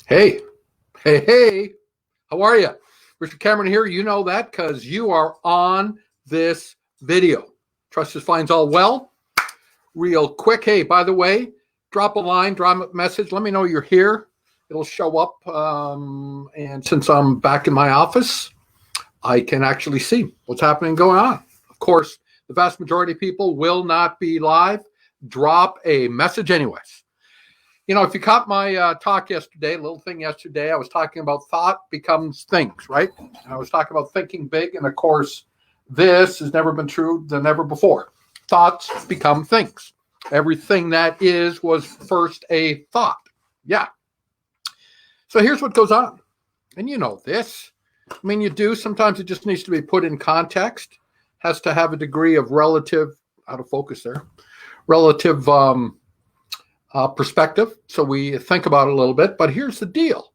Hey, hey, how are you? Richard Cameron here. You know that because you are on this video. Trust this finds all well. Real quick. Hey, by the way, drop a line, drop a message. Let me know you're here. It'll show up. And since I'm back in my office, I can actually see what's happening going on. Of course, the vast majority of people will not be live. Drop a message anyways. You know, if you caught my talk yesterday, a little thing yesterday, I was talking about thought becomes things, right? I was talking about thinking big. And of course, this has never been true than ever before. Thoughts become things. Everything that is was first a thought. Yeah. So here's what goes on. And you know this. I mean, you do. Sometimes it just needs to be put in context. Has to have a degree of relative, out of focus there, relative perspective. So we think about it a little bit. But here's the deal,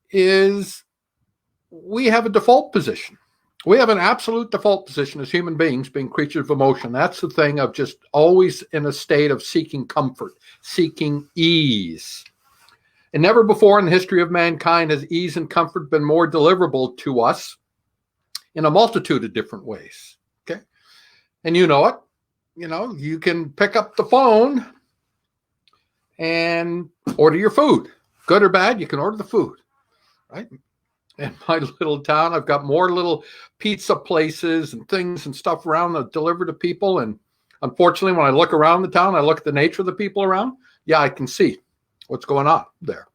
is we have a default position. We have an absolute default position as human beings, being creatures of emotion. That's the thing of just always in a state of seeking comfort, seeking ease. And never before in the history of mankind has ease and comfort been more deliverable to us in a multitude of different ways. Okay. And you know it. You know, you can pick up the phone and order your food. Good or bad, you can order the food, right? In my little town, I've got more little pizza places and things and stuff around that deliver to people. And unfortunately, when I look around the town, I look at the nature of the people around. Yeah, I can see what's going on there.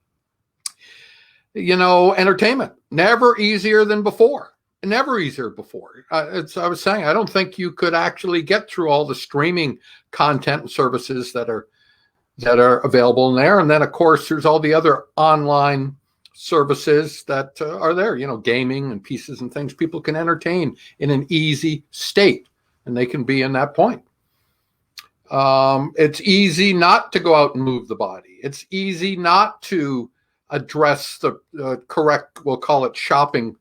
You know, entertainment, never easier than before. Never easier before. I was saying, I don't think you could actually get through all the streaming content and services that are available in there. And then, of course, there's all the other online services that are there, you know, gaming and pieces and things. People can entertain in an easy state, and they can be in that point. It's easy not to go out and move the body. It's easy not to address the correct, we'll call it shopping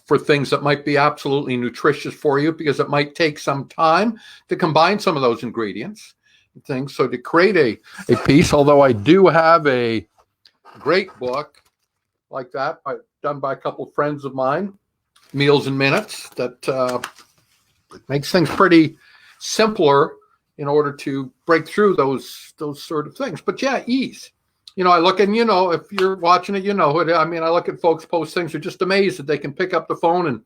for things that might be absolutely nutritious for you, because it might take some time to combine some of those ingredients and things. So to create a piece, although I do have a great book like that done by a couple of friends of mine, Meals in Minutes, that makes things pretty simpler in order to break through those sort of things. But yeah, ease. You know, I look and, you know, if you're watching it, you know it. I mean, I look at folks post things, they're just amazed that they can pick up the phone and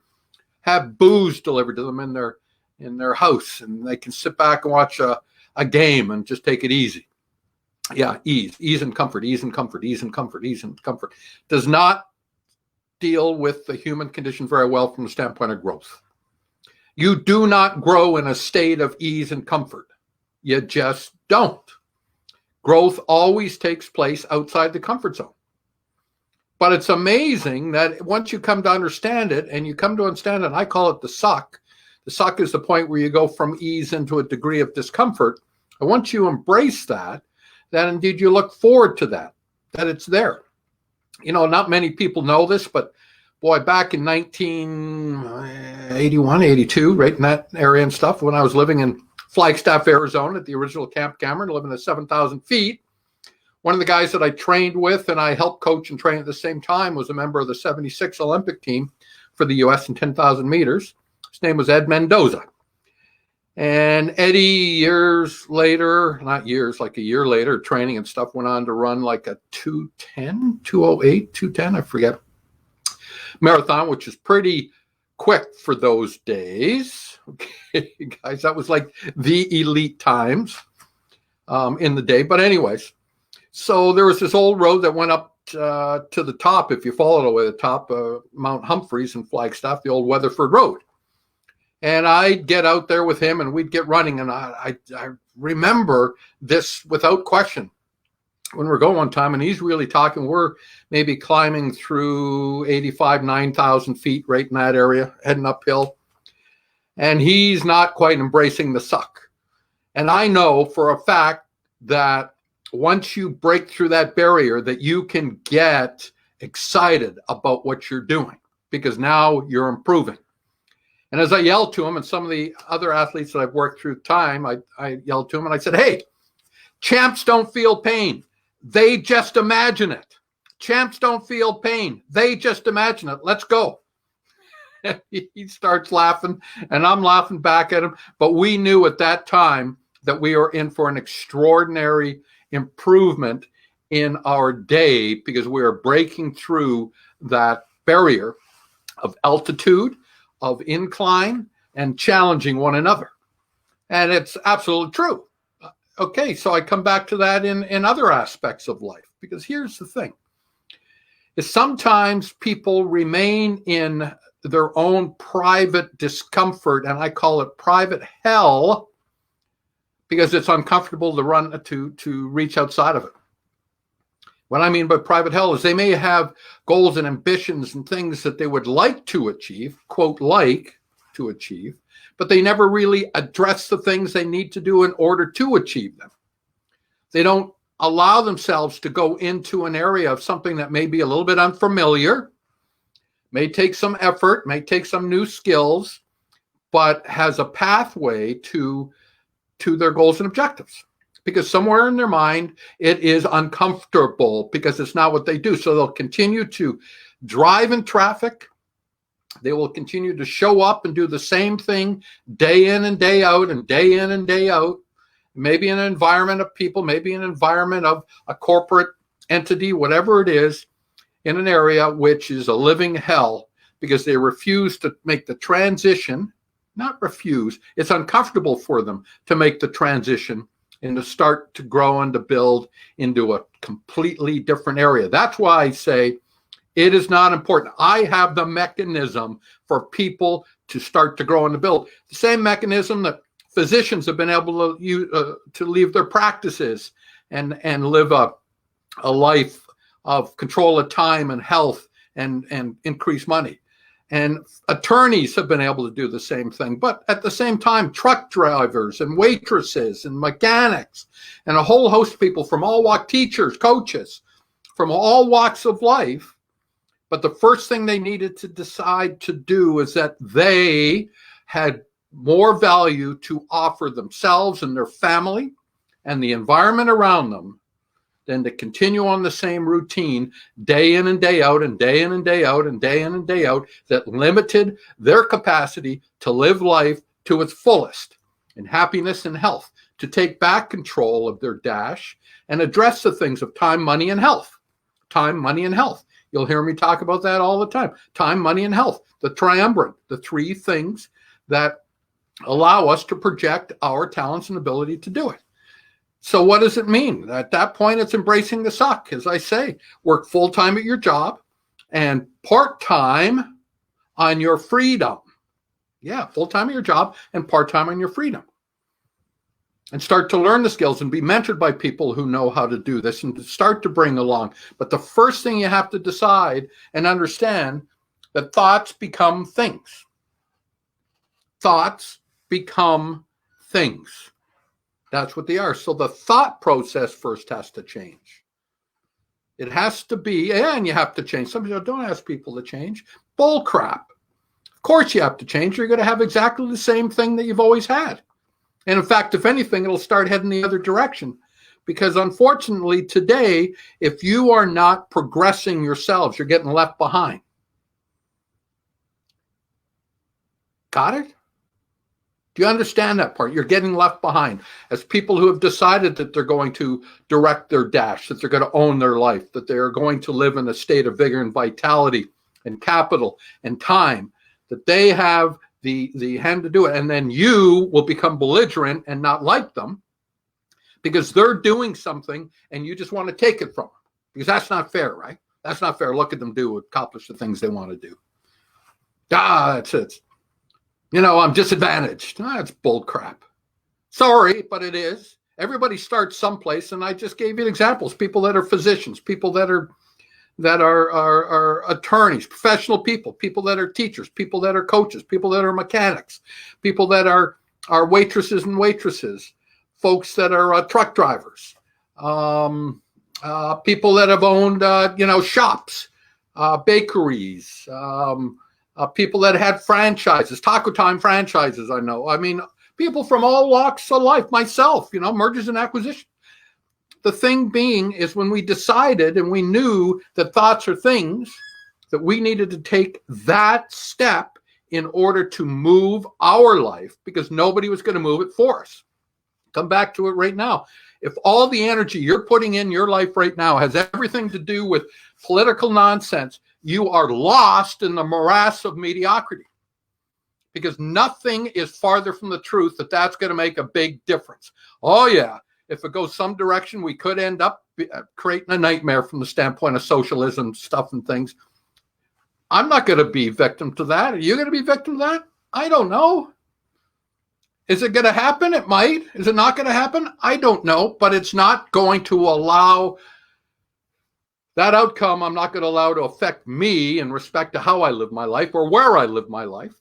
have booze delivered to them in their house, and they can sit back and watch a game and just take it easy. Yeah, ease and comfort, ease and comfort, ease and comfort, ease and comfort. Does not deal with the human condition very well from the standpoint of growth. You do not grow in a state of ease and comfort. You just don't. Growth always takes place outside the comfort zone. But it's amazing that once you come to understand it, and you come to understand it, and I call it the suck. The suck is the point where you go from ease into a degree of discomfort. And once you embrace that, then indeed you look forward to that it's there. You know, not many people know this, but boy, back in 1981, 82, right in that area and stuff, when I was living in Flagstaff, Arizona, at the original Camp Cameron, living at 7,000 feet. One of the guys that I trained with and I helped coach and train at the same time was a member of the 76 Olympic team for the U.S. in 10,000 meters. His name was Ed Mendoza. And Eddie, years later, not years, like a year later, training and stuff, went on to run like a 2:10, 2:08, 2:10, I forget, marathon, which is pretty quick for those days. Okay, guys, that was like the elite times in the day. But anyways, so there was this old road that went up to the top. If you follow it away the top, Mount Humphreys in Flagstaff, the old Weatherford Road. And I'd get out there with him and we'd get running. And I remember this without question. When we're going one time and he's really talking, we're maybe climbing through 85, 9,000 feet right in that area, heading uphill. And he's not quite embracing the suck. And I know for a fact that once you break through that barrier, that you can get excited about what you're doing, because now you're improving. And as I yelled to him and some of the other athletes that I've worked through time, I yelled to him and I said, hey, champs don't feel pain. They just imagine it. Champs don't feel pain. They just imagine it. Let's go. He starts laughing, and I'm laughing back at him. But we knew at that time that we were in for an extraordinary improvement in our day, because we were breaking through that barrier of altitude, of incline, and challenging one another. And it's absolutely true. Okay, so I come back to that in other aspects of life, because here's the thing, is sometimes people remain in their own private discomfort, and I call it private hell, because it's uncomfortable to run to reach outside of it. What I mean by private hell is they may have goals and ambitions and things that they would like to achieve, quote, like to achieve, but they never really address the things they need to do in order to achieve them. They don't allow themselves to go into an area of something that may be a little bit unfamiliar, may take some effort, may take some new skills, but has a pathway to their goals and objectives. Because somewhere in their mind, it is uncomfortable because it's not what they do. So they'll continue to drive in traffic. They will continue to show up and do the same thing day in and day out and day in and day out. Maybe in an environment of people, maybe an environment of a corporate entity, whatever it is, in an area which is a living hell, because they refuse to make the transition. Not refuse, it's uncomfortable for them to make the transition and to start to grow and to build into a completely different area. That's why I say it is not important. I have the mechanism for people to start to grow and to build. The same mechanism that physicians have been able to use, to leave their practices and live a life of control of time and health and increase money. And attorneys have been able to do the same thing. But at the same time, truck drivers and waitresses and mechanics and a whole host of people from all walks, teachers, coaches, from all walks of life. But the first thing they needed to decide to do is that they had more value to offer themselves and their family and the environment around them than to continue on the same routine day in and day out and day in and day out and day in and day out that limited their capacity to live life to its fullest in happiness and health, to take back control of their dash and address the things of time, money, and health. Time, money, and health. You'll hear me talk about that all the time. Time, money, and health. The triumvirate, the three things that allow us to project our talents and ability to do it. So what does it mean? At that point, it's embracing the suck. As I say, work full-time at your job and part-time on your freedom. Yeah, full-time at your job and part-time on your freedom. And start to learn the skills and be mentored by people who know how to do this and to start to bring along. But the first thing you have to decide and understand that thoughts become things. Thoughts become things. That's what they are. So the thought process first has to change. It has to be, and you have to change. Some people don't ask people to change. Bull crap. Of course you have to change. You're going to have exactly the same thing that you've always had. And in fact, if anything, it'll start heading the other direction. Because unfortunately today, if you are not progressing yourselves, you're getting left behind. Got it? Do you understand that part? You're getting left behind as people who have decided that they're going to direct their dash, that they're going to own their life, that they are going to live in a state of vigor and vitality and capital and time, that they have the hand to do it. And then you will become belligerent and not like them because they're doing something and you just want to take it from them. Because that's not fair, right? That's not fair. Look at them accomplish the things they want to do. That's it. I'm disadvantaged. That's bull crap. Sorry, but it is. Everybody starts someplace, and I just gave you examples. People that are physicians, people that are attorneys, professional people, people that are teachers, people that are coaches, people that are mechanics, people that are waitresses and waitresses, folks that are truck drivers, people that have owned shops, bakeries. People that had franchises, Taco Time franchises, I know. I mean, people from all walks of life, myself, mergers and acquisitions. the thing being is when we decided and we knew that thoughts are things, that we needed to take that step in order to move our life, because nobody was going to move it for us. Come back to it right now. If all the energy you're putting in your life right now has everything to do with political nonsense, you are lost in the morass of mediocrity, because nothing is farther from the truth that that's going to make a big difference. Oh yeah, if it goes some direction, we could end up creating a nightmare from the standpoint of socialism stuff and things. I'm not going to be victim to that. Are you going to be victim to that? I don't know. Is it going to happen? It might. Is it not going to happen? I don't know, but it's not going to allow that outcome. I'm not going to allow to affect me in respect to how I live my life or where I live my life.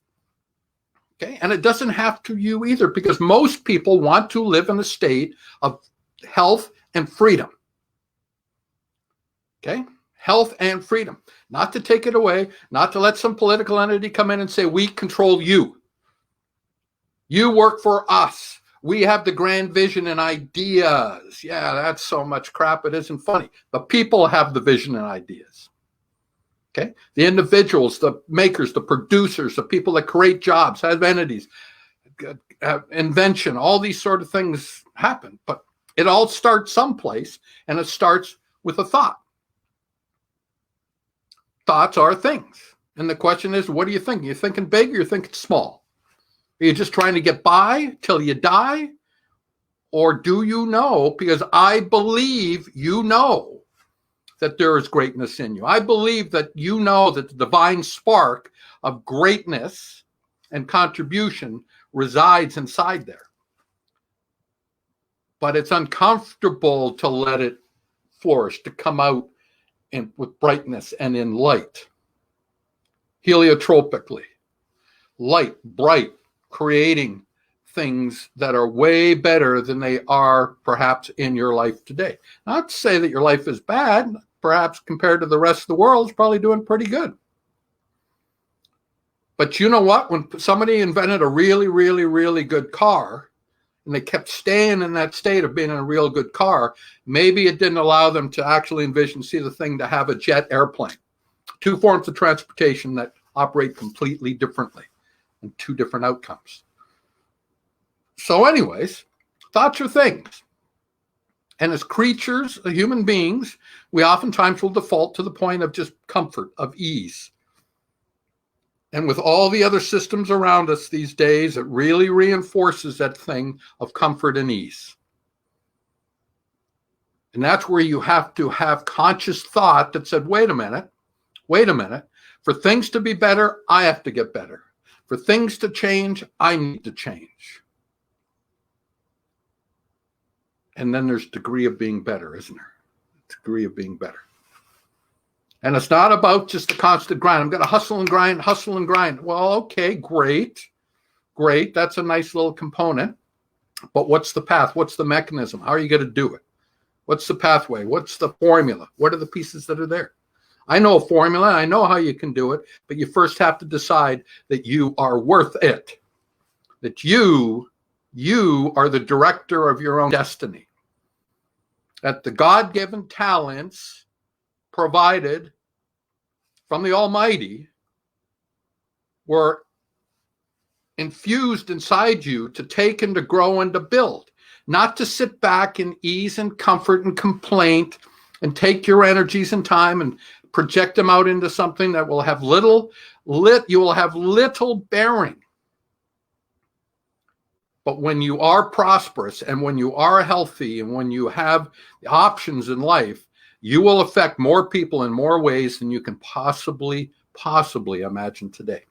Okay. And it doesn't have to you either, because most people want to live in a state of health and freedom. Okay. Health and freedom, not to take it away, not to let some political entity come in and say, we control you. You work for us. We have the grand vision and ideas. Yeah, that's so much crap. It isn't funny. The people have the vision and ideas. Okay. The individuals, the makers, the producers, the people that create jobs, have entities, invention, all these sort of things happen. But it all starts someplace, and it starts with a thought. Thoughts are things. And the question is, what are you thinking? You're thinking big or you're thinking small? Are you just trying to get by till you die? Or do you know, because I believe you know that there is greatness in you. I believe that you know that the divine spark of greatness and contribution resides inside there. But it's uncomfortable to let it flourish, to come out with brightness and in light, heliotropically, light, bright, creating things that are way better than they are perhaps in your life today. Not to say that your life is bad, perhaps compared to the rest of the world, it's probably doing pretty good. But you know what? When somebody invented a really, really, really good car, and they kept staying in that state of being in a real good car, maybe it didn't allow them to actually see the thing to have a jet airplane. Two forms of transportation that operate completely differently and two different outcomes. So anyways, thoughts are things. And as creatures, human beings, we oftentimes will default to the point of just comfort, of ease. And with all the other systems around us these days, it really reinforces that thing of comfort and ease. And that's where you have to have conscious thought that said, wait a minute. For things to be better, I have to get better. For things to change, I need to change. And then there's degree of being better, isn't there? Degree of being better. And it's not about just the constant grind. I'm going to hustle and grind. Well, okay, great. That's a nice little component. But what's the path? What's the mechanism? How are you going to do it? What's the pathway? What's the formula? What are the pieces that are there? I know a formula. I know how you can do it. But you first have to decide that you are worth it. That you are the director of your own destiny. That the God-given talents provided from the Almighty were infused inside you to take and to grow and to build, not to sit back in ease and comfort and complaint and take your energies and time and project them out into something that will have you will have little bearing. But when you are prosperous and when you are healthy and when you have the options in life, you will affect more people in more ways than you can possibly imagine today.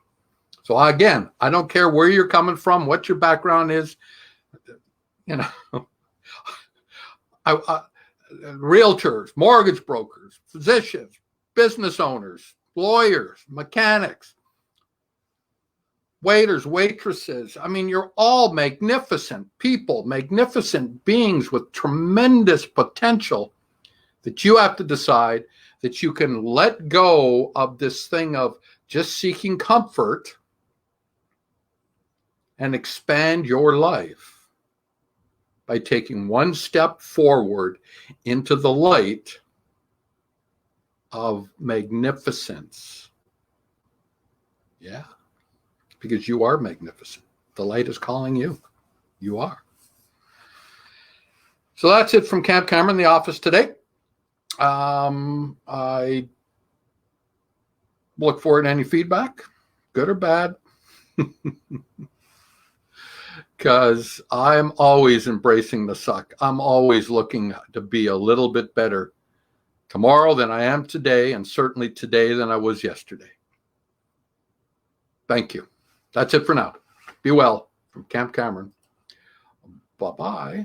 So again, I don't care where you're coming from, what your background is, realtors, mortgage brokers, physicians, business owners, lawyers, mechanics, waiters, waitresses. I mean, you're all magnificent people, magnificent beings with tremendous potential, that you have to decide that you can let go of this thing of just seeking comfort and expand your life by taking one step forward into the light of magnificence. Yeah, because you are magnificent. The light is calling you. You are. So that's it from Camp Cameron, the office today. I look forward to any feedback, good or bad, because I'm always embracing the suck. I'm always looking to be a little bit better tomorrow than I am today, and certainly today than I was yesterday. Thank you. That's it for now. Be well from Camp Cameron. Bye-bye.